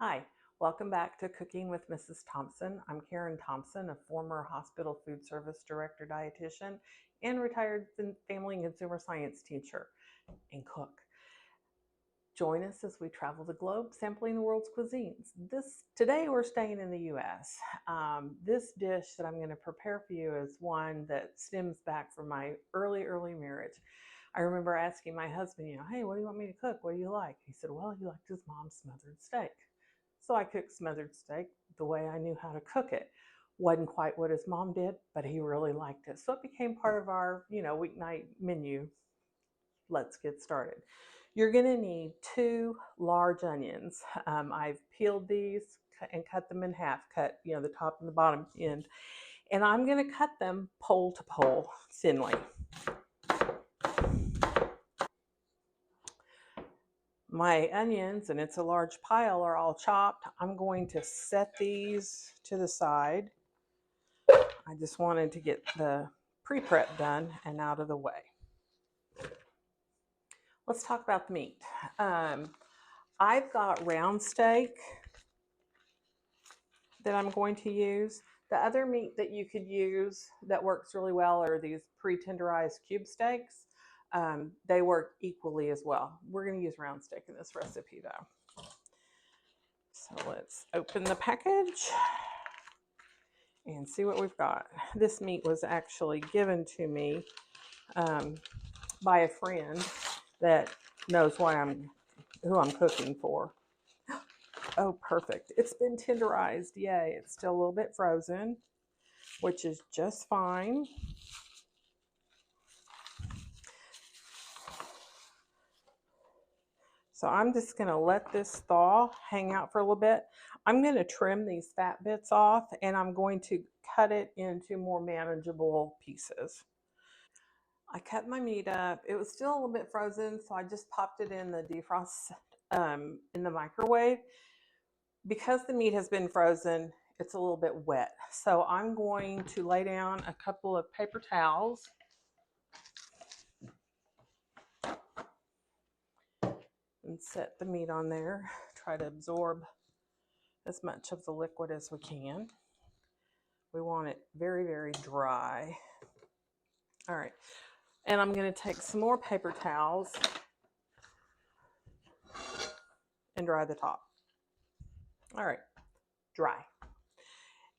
Hi, welcome back to Cooking with Mrs. Thompson. I'm Karen Thompson, a former hospital food service director dietitian and retired family and consumer science teacher and cook. Join us as we travel the globe sampling the world's cuisines. Today we're staying in the US. This dish that I'm going to prepare for you is one that stems back from my early marriage. I remember asking my husband, hey, what do you want me to cook? What do you like? He said, well, he liked his mom's smothered steak. So I cooked smothered steak the way I knew how to cook it. Wasn't quite what his mom did, but he really liked it. So it became part of our, weeknight menu. Let's get started. You're going to need 2 large onions. I've peeled these and cut them in half, cut, the top and the bottom end. And I'm going to cut them pole to pole thinly. My onions, and it's a large pile, are all chopped. I'm going to set these to the side. I just wanted to get the pre-prep done and out of the way. Let's talk about the meat. I've got round steak that I'm going to use. The other meat that you could use that works really well are these pre-tenderized cube steaks. They work equally as well. We're going to use round steak in this recipe though. So let's open the package and see what we've got. This meat was actually given to me by a friend that knows who I'm cooking for. Oh, perfect. It's been tenderized. Yay. It's still a little bit frozen, which is just fine. So I'm just going to let this thaw, hang out for a little bit. I'm going to trim these fat bits off and I'm going to cut it into more manageable pieces. I cut my meat up. It was still a little bit frozen, so I just popped it in the defrost in the microwave. Because the meat has been frozen, it's a little bit wet. So I'm going to lay down a couple of paper towels and set the meat on there. Try to absorb as much of the liquid as we can. We want it very dry. All right. And I'm going to take some more paper towels and dry the top. All right. Dry.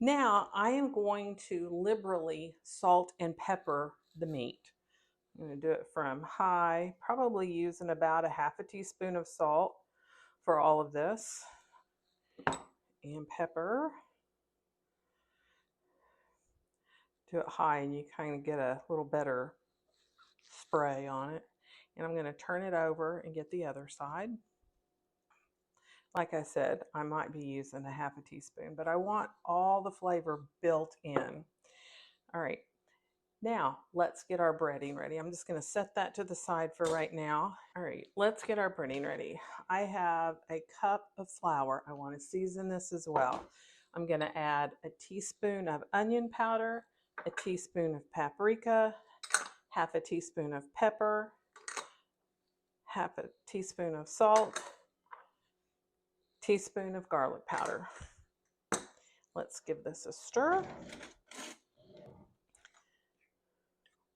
Now I am going to liberally salt and pepper the meat. I'm going to do it from high, probably using about a half a teaspoon of salt for all of this, and pepper. Do it high and you kind of get a little better spray on it. And I'm going to turn it over and get the other side. Like I said, I might be using a half a teaspoon, but I want all the flavor built in. All right. Now, let's get our breading ready. I'm just going to set that to the side for right now. All right, let's get our breading ready. I have a cup of flour. I want to season this as well. I'm going to add a teaspoon of onion powder, a teaspoon of paprika, half a teaspoon of pepper, half a teaspoon of salt, teaspoon of garlic powder. Let's give this a stir.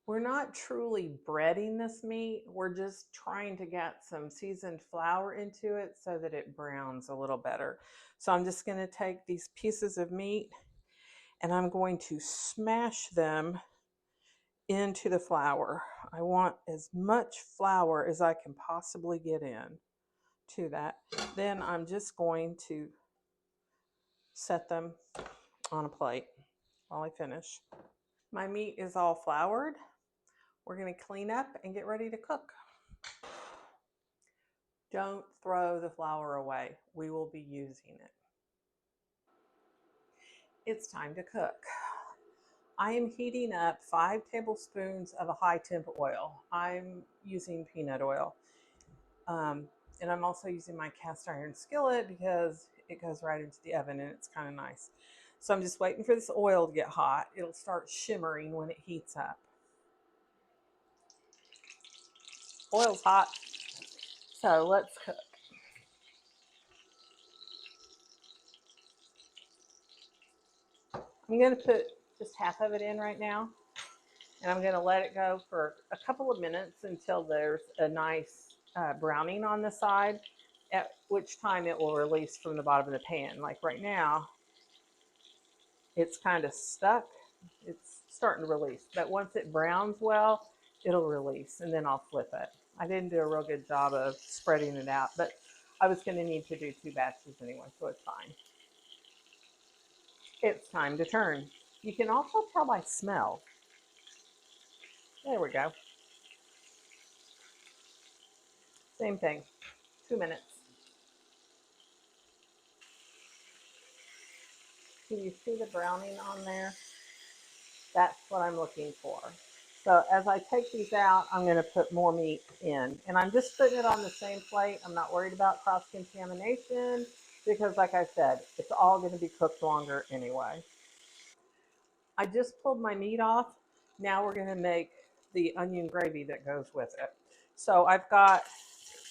We're not truly breading this meat. We're just trying to get some seasoned flour into it so that it browns a little better. So I'm just going to take these pieces of meat and I'm going to smash them into the flour. I want as much flour as I can possibly get in to that. Then I'm just going to set them on a plate while I finish. My meat is all floured. We're going to clean up and get ready to cook. Don't throw the flour away. We will be using it. It's time to cook. I am heating up 5 tablespoons of a high temp oil. I'm using peanut oil. And I'm also using my cast iron skillet because it goes right into the oven and it's kind of nice. So I'm just waiting for this oil to get hot. It'll start shimmering when it heats up. Oil's hot, so let's cook. I'm going to put just half of it in right now, and I'm going to let it go for a couple of minutes until there's a nice browning on the side, at which time it will release from the bottom of the pan. Like right now, it's kind of stuck. It's starting to release, but once it browns well, it'll release, and then I'll flip it. I didn't do a real good job of spreading it out, but I was going to need to do 2 batches anyway, so it's fine. It's time to turn. You can also tell by smell. There we go. Same thing, 2 minutes. Can you see the browning on there? That's what I'm looking for. So as I take these out, I'm going to put more meat in. And I'm just putting it on the same plate. I'm not worried about cross-contamination because, like I said, it's all going to be cooked longer anyway. I just pulled my meat off. Now we're going to make the onion gravy that goes with it. So I've got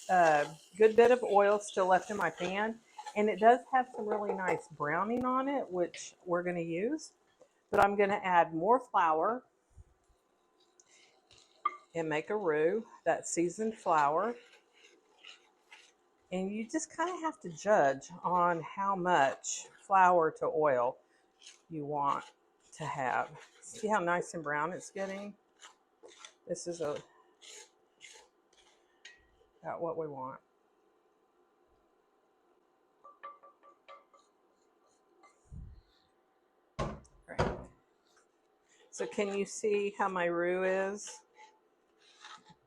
a good bit of oil still left in my pan, and it does have some really nice browning on it, which we're going to use. But I'm going to add more flour and make a roux, that seasoned flour. And you just kind of have to judge on how much flour to oil you want to have. See how nice and brown it's getting? This is about what we want. Right. So can you see how my roux is?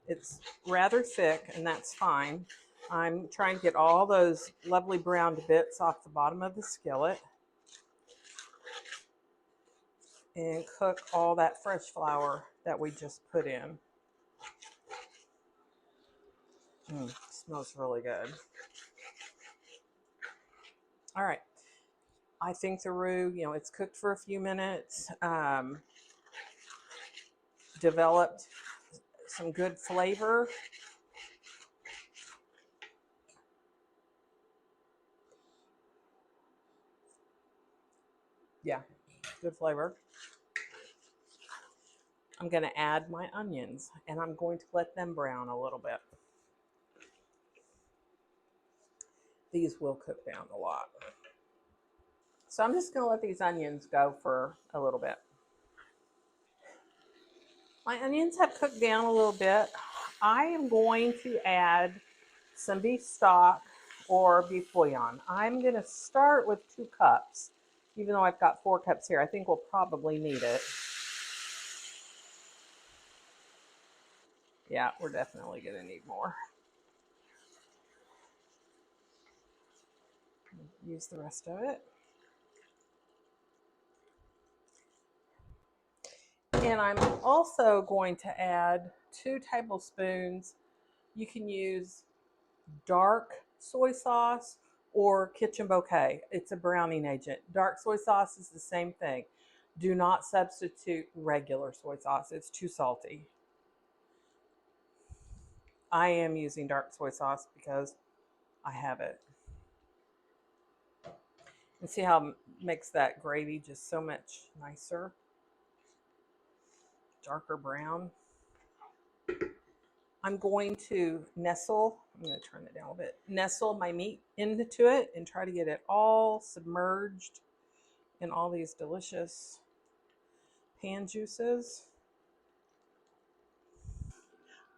It's rather thick, and that's fine. I'm trying to get all those lovely browned bits off the bottom of the skillet and cook all that fresh flour that we just put in. Smells really good. All right. I think the roux, it's cooked for a few minutes, developed some good flavor. Yeah, good flavor. I'm going to add my onions, and I'm going to let them brown a little bit. These will cook down a lot. So I'm just going to let these onions go for a little bit. My onions have cooked down a little bit. I am going to add some beef stock or beef bouillon. I'm going to start with 2 cups, even though I've got 4 cups here. I think we'll probably need it. Yeah, we're definitely going to need more. Use the rest of it. And I'm also going to add 2 tablespoons. You can use dark soy sauce or kitchen bouquet. It's a browning agent. Dark soy sauce is the same thing. Do not substitute regular soy sauce. It's too salty. I am using dark soy sauce because I have it. And see how it makes that gravy just so much nicer? Darker brown. I'm going to I'm going to turn it down a bit, nestle my meat into it and try to get it all submerged in all these delicious pan juices.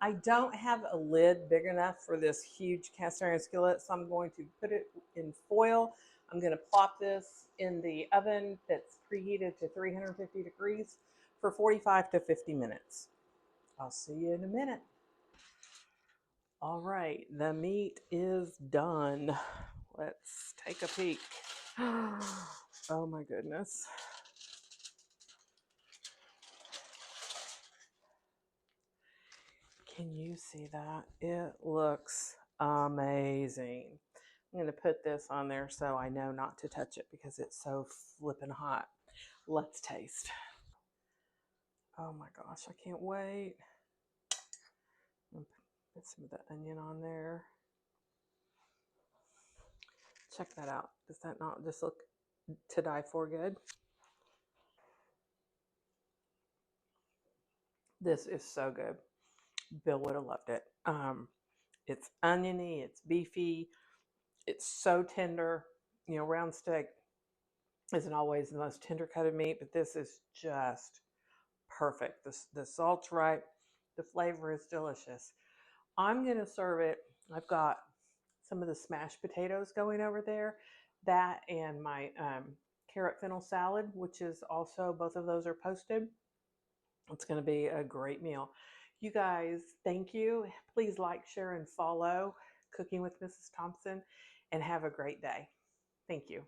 I don't have a lid big enough for this huge cast iron skillet, so I'm going to put it in foil. I'm going to plop this in the oven that's preheated to 350 degrees for 45 to 50 minutes. I'll see you in a minute. All right, the meat is done. Let's take a peek. Oh my goodness. Can you see that? It looks amazing. I'm going to put this on there so I know not to touch it because it's so flippin' hot. Let's taste. Oh my gosh, I can't wait. Put some of the onion on there. Check that out. Does that not just look to die for good? This is so good. Bill would have loved it. It's oniony, it's beefy, it's so tender. You know, round steak isn't always the most tender cut of meat, but this is just perfect. The salt's right, the flavor is delicious. I'm going to serve it. I've got some of the smashed potatoes going over there, that and my carrot fennel salad, which is also, both of those are posted. It's going to be a great meal. You guys, thank you. Please like, share, and follow Cooking with Mrs. Thompson, and have a great day. Thank you.